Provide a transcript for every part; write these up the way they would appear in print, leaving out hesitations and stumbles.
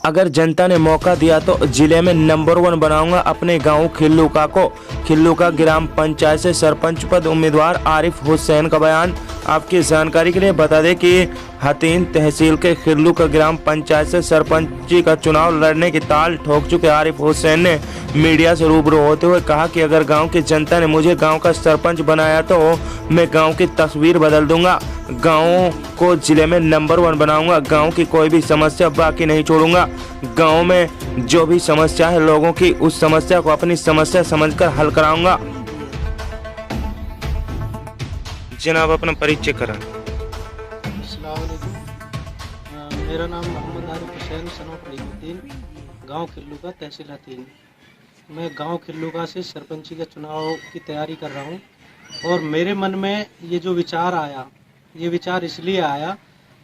अगर जनता ने मौका दिया तो जिले में नंबर 1 बनाऊंगा अपने गांव खिल्लुका को। खिल्लुका ग्राम पंचायत से सरपंच पद उम्मीदवार आरिफ हुसैन का बयान। आपकी जानकारी के लिए बता दें कि हथीन तहसील के खिल्लुका ग्राम पंचायत से सरपंची का चुनाव लड़ने की ताल ठोक चुके आरिफ हुसैन ने मीडिया से रूबरू होते हुए कहा कि अगर गांव की जनता ने मुझे गांव का सरपंच बनाया तो मैं गांव की तस्वीर बदल दूंगा, गांव को जिले में नंबर 1 बनाऊंगा, गांव की कोई भी समस्या बाकी नहीं छोड़ूंगा। गांव में जो भी समस्या है लोगों की, उस समस्या को अपनी समस्या समझकर हल कराऊंगा। जनाब अपना परिचय करें। अस्सलाम वालेकुम। मेरा नाम मोहम्मद आरिफ हुसैन सनोफ अलीउद्दीन, गांव खिल्लुका तहसील हथीन। मैं गांव खिल्लुका से सरपंची के चुनाव की तैयारी कर रहा हूं और मेरे मन में ये जो विचार आया, ये विचार इसलिए आया,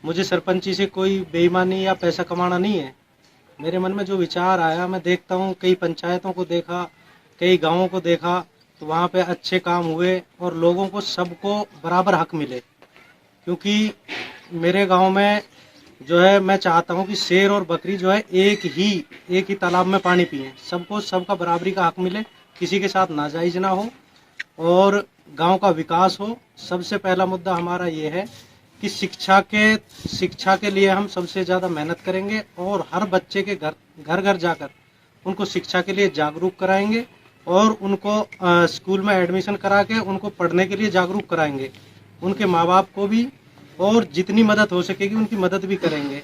मुझे सरपंची से कोई बेईमानी या पैसा कमाना नहीं है। मेरे मन में जो विचार आया, मैं देखता हूँ कई पंचायतों को देखा, कई गाँवों को देखा, तो वहाँ पे अच्छे काम हुए और लोगों को सबको बराबर हक मिले। क्योंकि मेरे गांव में जो है, मैं चाहता हूं कि शेर और बकरी जो है एक ही तालाब में पानी पिए, सबको सबका बराबरी का हक मिले, किसी के साथ नाजायज ना हो और गांव का विकास हो। सबसे पहला मुद्दा हमारा ये है कि शिक्षा के लिए हम सबसे ज़्यादा मेहनत करेंगे और हर बच्चे के घर घर जाकर उनको शिक्षा के लिए जागरूक कराएंगे और उनको स्कूल में एडमिशन करा के उनको पढ़ने के लिए जागरूक कराएंगे, उनके माँ बाप को भी, और जितनी मदद हो सकेगी उनकी मदद भी करेंगे।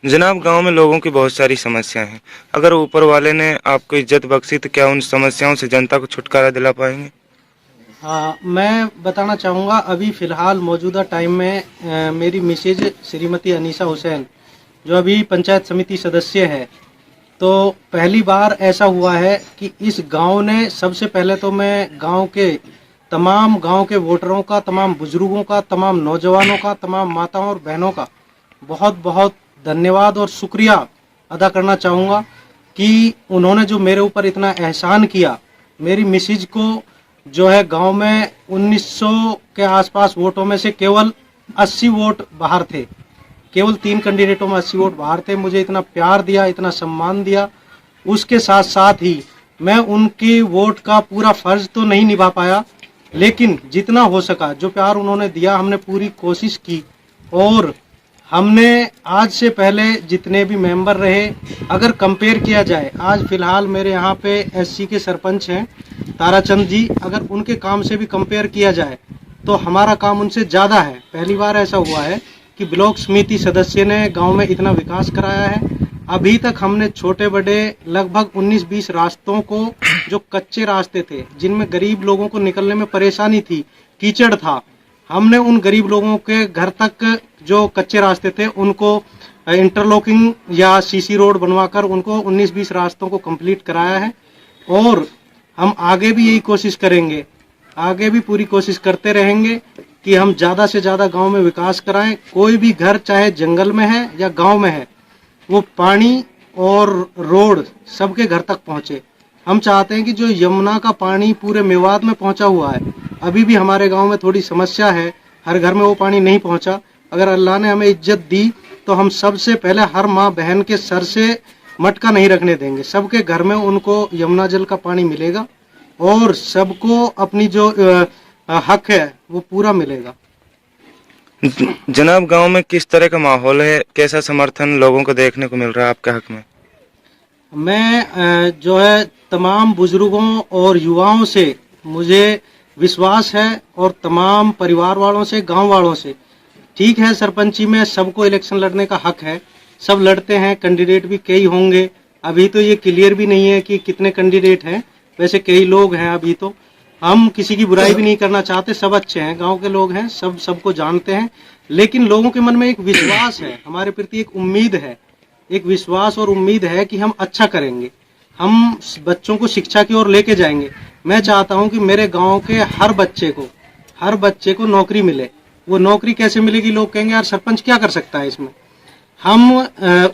जनाब गांव में लोगों की बहुत सारी समस्याएं हैं, अगर ऊपर वाले ने आपको इज्जत बख्शी तो क्या उन समस्याओं से जनता को छुटकारा दिला पाएंगे? हाँ, मैं बताना चाहूँगा, अभी फ़िलहाल मौजूदा टाइम में मेरी मिसेज श्रीमती अनीसा हुसैन जो अभी पंचायत समिति सदस्य है, तो पहली बार ऐसा हुआ है कि इस गांव ने, सबसे पहले तो मैं गांव के वोटरों का, तमाम बुजुर्गों का, तमाम नौजवानों का, तमाम माताओं और बहनों का बहुत बहुत धन्यवाद और शुक्रिया अदा करना चाहूँगा कि उन्होंने जो मेरे ऊपर इतना एहसान किया। मेरी मिसेज को जो है गांव में 1900 के आसपास वोटों में से केवल 80 वोट बाहर थे, केवल 3 कैंडिडेटों में 80 वोट बाहर थे। मुझे इतना प्यार दिया, इतना सम्मान दिया, उसके साथ साथ ही मैं उनके वोट का पूरा फर्ज तो नहीं निभा पाया, लेकिन जितना हो सका, जो प्यार उन्होंने दिया, हमने पूरी कोशिश की। और हमने आज से पहले जितने भी मेंबर रहे, अगर कंपेयर किया जाए, आज फिलहाल मेरे यहाँ पे एससी के सरपंच हैं ताराचंद जी, अगर उनके काम से भी कंपेयर किया जाए तो हमारा काम उनसे ज़्यादा है। पहली बार ऐसा हुआ है कि ब्लॉक समिति सदस्य ने गांव में इतना विकास कराया है। अभी तक हमने छोटे बड़े लगभग 19-20 रास्तों को, जो कच्चे रास्ते थे जिनमें गरीब लोगों को निकलने में परेशानी थी, कीचड़ था, हमने उन गरीब लोगों के घर तक जो कच्चे रास्ते थे उनको इंटरलॉकिंग या सीसी रोड बनवाकर उनको 19-20 रास्तों को कंप्लीट कराया है। और हम आगे भी यही कोशिश करेंगे, आगे भी पूरी कोशिश करते रहेंगे कि हम ज़्यादा से ज़्यादा गांव में विकास कराएं। कोई भी घर चाहे जंगल में है या गांव में है, वो पानी और रोड सबके घर तक पहुंचे। हम चाहते हैं कि जो यमुना का पानी पूरे मेवात में पहुंचा हुआ है, अभी भी हमारे गांव में थोड़ी समस्या है, हर घर में वो पानी नहीं पहुंचा। अगर अल्लाह ने हमें इज्जत दी तो हम सबसे पहले हर माँ बहन के सर से मटका नहीं रखने देंगे, सबके घर में उनको यमुना जल का पानी मिलेगा और सबको अपनी जो हक है वो पूरा मिलेगा। जनाब गांव में किस तरह का माहौल है, कैसा समर्थन लोगों को देखने को मिल रहा है आपके हक में? मैं जो है तमाम बुजुर्गों और युवाओं से मुझे विश्वास है और तमाम परिवार वालों से, गांव वालों से। ठीक है, सरपंची में सबको इलेक्शन लड़ने का हक है, सब लड़ते हैं, कैंडिडेट भी कई होंगे। अभी तो ये क्लियर भी नहीं है कि कितने कैंडिडेट हैं, वैसे कई लोग हैं। अभी तो हम किसी की बुराई भी नहीं करना चाहते, सब अच्छे हैं, गांव के लोग हैं, सबको जानते हैं, लेकिन लोगों के मन में एक विश्वास है, हमारे प्रति एक उम्मीद है, एक विश्वास और उम्मीद है कि हम अच्छा करेंगे, हम बच्चों को शिक्षा की ओर लेके जाएंगे। मैं चाहता हूं कि मेरे गांव के हर बच्चे को नौकरी मिले। वो नौकरी कैसे मिलेगी? लोग कहेंगे यार सरपंच क्या कर सकता है इसमें। हम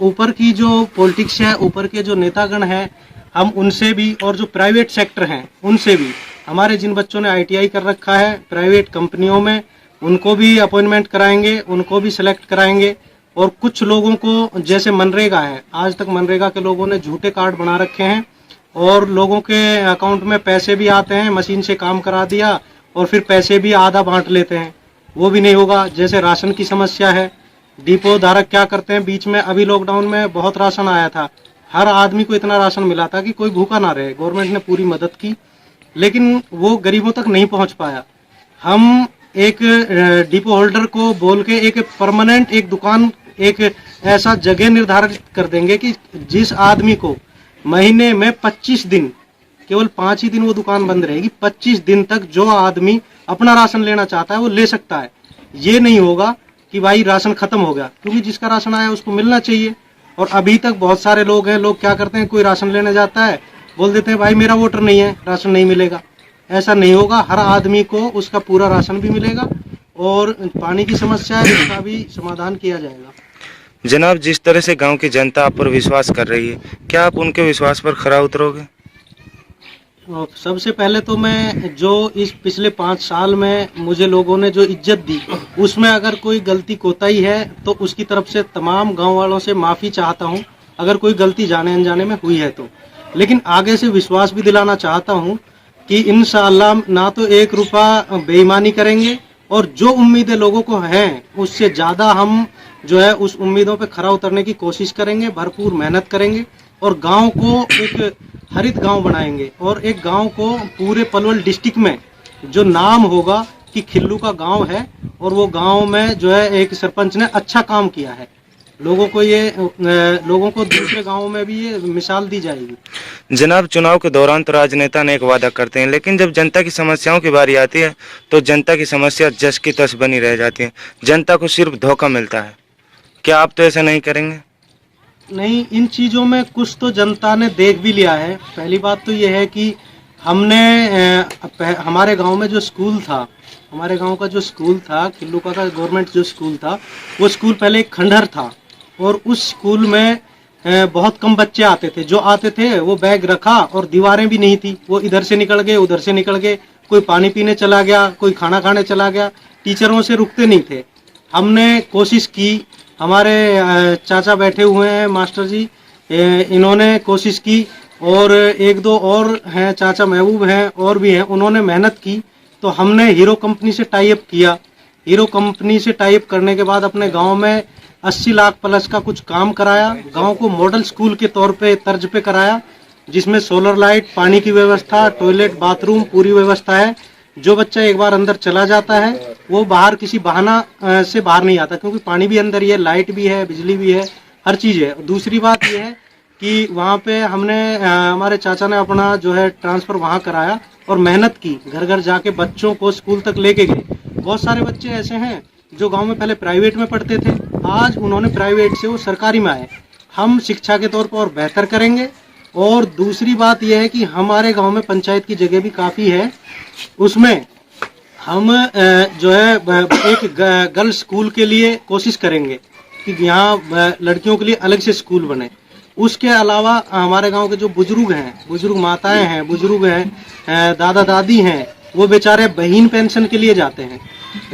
ऊपर की जो पॉलिटिक्स है, ऊपर के जो नेतागण हैं, हम उनसे भी, और जो प्राइवेट सेक्टर हैं उनसे भी, हमारे जिन बच्चों ने ITI कर रखा है प्राइवेट कंपनियों में, उनको भी अपॉइंटमेंट कराएंगे, उनको भी सिलेक्ट कराएंगे और कुछ लोगों को जैसे मनरेगा है, आज तक मनरेगा के लोगों ने झूठे कार्ड बना रखे हैं और लोगों के अकाउंट में पैसे भी आते हैं, मशीन से काम करा दिया और फिर पैसे भी आधा बांट लेते हैं, वो भी नहीं होगा। जैसे राशन की समस्या है, डिपो धारक क्या करते हैं, बीच में अभी लॉकडाउन में बहुत राशन आया था, हर आदमी को इतना राशन मिला था कि कोई भूखा ना रहे, गवर्नमेंट ने पूरी मदद की, लेकिन वो गरीबों तक नहीं पहुंच पाया। हम एक डिपो होल्डर को बोल के एक परमानेंट एक दुकान, एक ऐसा जगह निर्धारित कर देंगे कि जिस आदमी को महीने में 25 दिन, केवल 5 ही दिन वो दुकान बंद रहेगी, 25 दिन तक जो आदमी अपना राशन लेना चाहता है वो ले सकता है। ये नहीं होगा कि भाई राशन खत्म हो गया, क्योंकि जिसका राशन आया उसको मिलना चाहिए। और अभी तक बहुत सारे लोग हैं, लोग क्या करते हैं, कोई राशन लेने जाता है, बोल देते हैं भाई मेरा वोटर नहीं है, राशन नहीं मिलेगा। ऐसा नहीं होगा, हर आदमी को उसका पूरा राशन भी मिलेगा और पानी की समस्या है इसका भी समाधान किया जाएगा। जनाब, जिस तरह से गांव की जनता आप पर विश्वास कर रही है, क्या आप उनके विश्वास पर खरा उतरोगे? और सबसे पहले तो मैं जो इस पिछले 5 साल में मुझे लोगों ने जो इज्जत दी, उसमें अगर कोई गलती कोताही है तो उसकी तरफ से तमाम गांव वालों से माफ़ी चाहता हूं, अगर कोई गलती जाने अनजाने में हुई है तो। लेकिन आगे से विश्वास भी दिलाना चाहता हूं कि इंशाअल्लाह ना तो 1 रुपया बेईमानी करेंगे और जो उम्मीदें लोगों को हैं उससे ज़्यादा हम जो है उस उम्मीदों पे खरा उतरने की कोशिश करेंगे, भरपूर मेहनत करेंगे और गांव को एक हरित गांव बनाएंगे और एक गांव को पूरे पलवल डिस्ट्रिक्ट में जो नाम होगा कि खिल्लू का गांव है और वो गांव में जो है एक सरपंच ने अच्छा काम किया है, लोगों को दूसरे गांवों में भी ये मिसाल दी जाएगी। जनाब, चुनाव के दौरान तो राजनेता अनेक वादा करते हैं, लेकिन जब जनता की समस्याओं की बारी आती है तो जनता की समस्या जस की तस बनी रह जाती है, जनता को सिर्फ धोखा मिलता है। क्या आप तो ऐसा नहीं करेंगे? नहीं, इन चीज़ों में कुछ तो जनता ने देख भी लिया है। पहली बात तो ये है कि हमने हमारे गांव में जो स्कूल था, हमारे गांव का जो स्कूल था खिल्लू का गवर्नमेंट जो स्कूल था, वो स्कूल पहले एक खंडहर था और उस स्कूल में बहुत कम बच्चे आते थे, जो आते थे वो बैग रखा और दीवारें भी नहीं थी, वो इधर से निकल गए उधर से निकल गए, कोई पानी पीने चला गया, कोई खाना खाने चला गया, टीचरों से रुकते नहीं थे। हमने कोशिश की, हमारे चाचा बैठे हुए हैं मास्टर जी, इन्होंने कोशिश की और 1-2 और हैं, चाचा महबूब हैं और भी हैं, उन्होंने मेहनत की। तो हमने हीरो कंपनी से टाई अप किया, हीरो कंपनी से टाई अप करने के बाद अपने गांव में 80 लाख प्लस का कुछ काम कराया, गांव को मॉडल स्कूल के तर्ज पे कराया, जिसमें सोलर लाइट, पानी की व्यवस्था, टॉयलेट, बाथरूम पूरी व्यवस्था है। जो बच्चा एक बार अंदर चला जाता है वो बाहर किसी बहाना से बाहर नहीं आता, क्योंकि पानी भी अंदर ही है, लाइट भी है, बिजली भी है, हर चीज़ है। दूसरी बात ये है कि वहाँ पे हमने हमारे चाचा ने अपना जो है ट्रांसफ़र वहाँ कराया और मेहनत की, घर घर जाके बच्चों को स्कूल तक लेके गए। बहुत सारे बच्चे ऐसे हैं जो गांव में पहले प्राइवेट में पढ़ते थे, आज उन्होंने प्राइवेट से वो सरकारी में आए। हम शिक्षा के तौर पर और बेहतर करेंगे। और दूसरी बात यह है कि हमारे गांव में पंचायत की जगह भी काफ़ी है, उसमें हम जो है एक गर्ल्स स्कूल के लिए कोशिश करेंगे कि यहाँ लड़कियों के लिए अलग से स्कूल बने। उसके अलावा हमारे गांव के जो बुजुर्ग हैं, बुजुर्ग माताएं हैं, बुजुर्ग हैं, दादा दादी हैं, वो बेचारे बहिन पेंशन के लिए जाते हैं,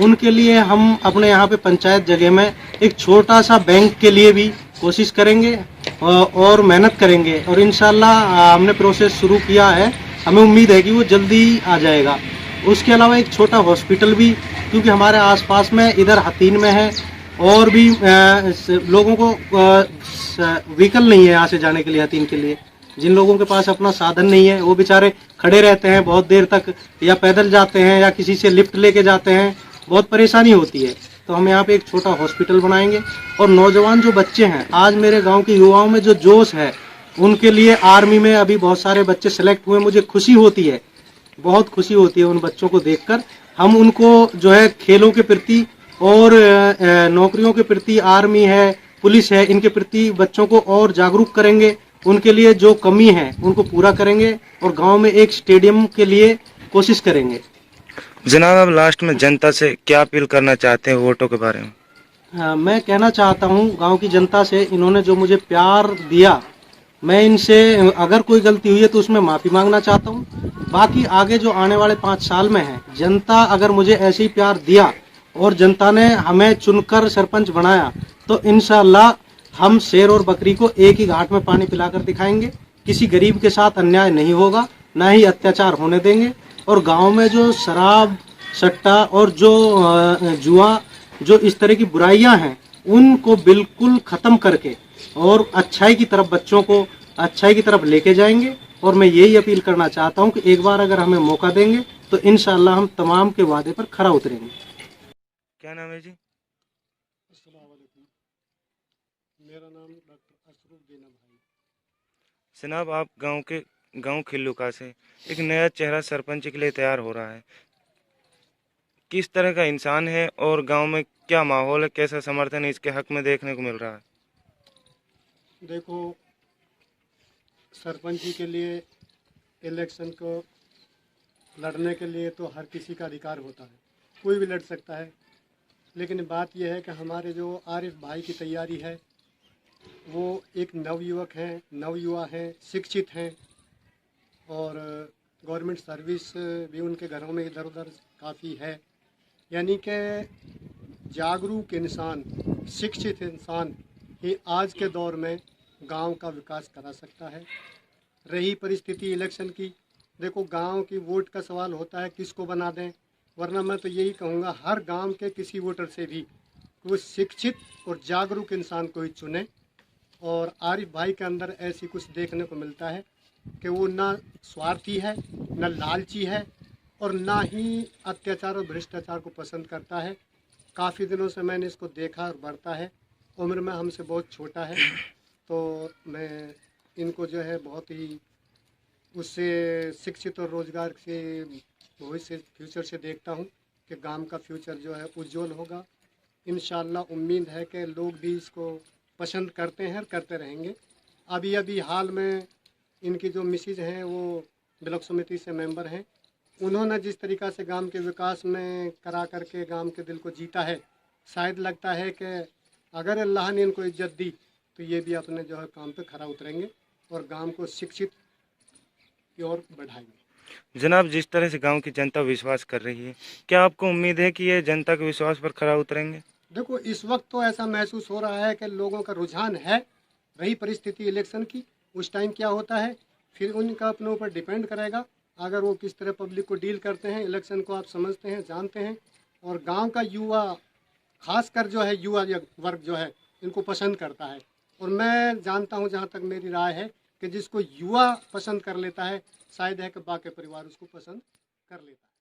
उनके लिए हम अपने यहाँ पे पंचायत जगह में एक छोटा सा बैंक के लिए भी कोशिश करेंगे और मेहनत करेंगे और इंशाल्लाह हमने प्रोसेस शुरू किया है, हमें उम्मीद है कि वो जल्दी आ जाएगा। उसके अलावा एक छोटा हॉस्पिटल भी, क्योंकि हमारे आसपास में इधर हतीन में है और भी लोगों को व्हीकल नहीं है यहाँ से जाने के लिए, हतीन के लिए जिन लोगों के पास अपना साधन नहीं है वो बेचारे खड़े रहते हैं बहुत देर तक, या पैदल जाते हैं या किसी से लिफ्ट लेके जाते हैं, बहुत परेशानी होती है। तो हम यहाँ पे एक छोटा हॉस्पिटल बनाएंगे और नौजवान जो बच्चे हैं, आज मेरे गांव के युवाओं में जो जोश है, उनके लिए आर्मी में अभी बहुत सारे बच्चे सेलेक्ट हुए, मुझे खुशी होती है, बहुत खुशी होती है उन बच्चों को देखकर। हम उनको जो है खेलों के प्रति और नौकरियों के प्रति, आर्मी है, पुलिस है, इनके प्रति बच्चों को और जागरूक करेंगे, उनके लिए जो कमी है उनको पूरा करेंगे और गांव में एक स्टेडियम के लिए कोशिश करेंगे। जनाब, अब लास्ट में जनता से क्या अपील करना चाहते हैं वोटों के बारे में? मैं कहना चाहता हूं गांव की जनता से, इन्होंने जो मुझे प्यार दिया, मैं इनसे अगर कोई गलती हुई है तो उसमें माफ़ी मांगना चाहता हूं। बाकी आगे जो आने वाले 5 साल में है, जनता अगर मुझे ऐसे ही प्यार दिया और जनता ने हमें चुनकर सरपंच बनाया, तो इंशाअल्लाह हम शेर और बकरी को एक ही घाट में पानी पिलाकर दिखाएंगे। किसी गरीब के साथ अन्याय नहीं होगा, ना ही अत्याचार होने देंगे। और गांव में जो शराब सट्टा और जो जुआ, जो इस तरह की बुराइयां हैं, उनको बिल्कुल खत्म करके और अच्छाई की तरफ, बच्चों को अच्छाई की तरफ लेके जाएंगे। और मैं यही अपील करना चाहता हूं कि एक बार अगर हमें मौका देंगे तो इंशाअल्लाह हम तमाम के वादे पर खरा उतरेंगे। क्या नाम है जी? अस्सलाम वालेकुम। मेरा नाम डॉक्टर अशरफ दीना भाई। जनाब, आप गांव खिल्लुका से एक नया चेहरा सरपंच के लिए तैयार हो रहा है। किस तरह का इंसान है और गांव में क्या माहौल है, कैसा समर्थन इसके हक में देखने को मिल रहा है? देखो, सरपंची के लिए इलेक्शन को लड़ने के लिए तो हर किसी का अधिकार होता है, कोई भी लड़ सकता है। लेकिन बात यह है कि हमारे जो आरिफ भाई की तैयारी है, वो एक नवयुवक हैं, नवयुवा हैं, शिक्षित हैं और गवर्नमेंट सर्विस भी उनके घरों में इधर उधर काफ़ी है। यानी कि जागरूक इंसान, शिक्षित इंसान ही आज के दौर में गांव का विकास करा सकता है। रही परिस्थिति इलेक्शन की, देखो गांव की वोट का सवाल होता है किसको बना दें, वरना मैं तो यही कहूँगा हर गांव के किसी वोटर से भी वो शिक्षित और जागरूक इंसान को ही चुने। और आरिफ भाई के अंदर ऐसी कुछ देखने को मिलता है कि वो ना स्वार्थी है, ना लालची है और ना ही अत्याचार और भ्रष्टाचार को पसंद करता है। काफ़ी दिनों से मैंने इसको देखा और बढ़ता है, उम्र में हमसे बहुत छोटा है, तो मैं इनको जो है बहुत ही उससे शिक्षित और रोज़गार से भविष्य से फ्यूचर से देखता हूँ कि गांव का फ्यूचर जो है उज्जवल होगा। इंशाअल्लाह उम्मीद है कि लोग भी इसको पसंद करते हैं और करते रहेंगे। अभी हाल में इनकी जो मिसेज हैं वो ब्लॉक समिति से मेंबर हैं, उन्होंने जिस तरीक़ा से गांव के विकास में करा करके गांव के दिल को जीता है, शायद लगता है कि अगर अल्लाह ने इनको इज्जत दी तो ये भी अपने जो है काम पे खरा उतरेंगे और गांव को शिक्षित की ओर बढ़ाएंगे। जनाब, जिस तरह से गांव की जनता विश्वास कर रही है, क्या आपको उम्मीद है कि ये जनता के विश्वास पर खरा उतरेंगे? देखो, इस वक्त तो ऐसा महसूस हो रहा है कि लोगों का रुझान है। रही परिस्थिति इलेक्शन की, उस टाइम क्या होता है फिर उनका अपने ऊपर डिपेंड करेगा। अगर वो किस तरह पब्लिक को डील करते हैं, इलेक्शन को आप समझते हैं, जानते हैं। और गांव का युवा, खासकर जो है युवा वर्ग जो है, इनको पसंद करता है। और मैं जानता हूं, जहां तक मेरी राय है, कि जिसको युवा पसंद कर लेता है, शायद है कि बाकी परिवार उसको पसंद कर लेता है।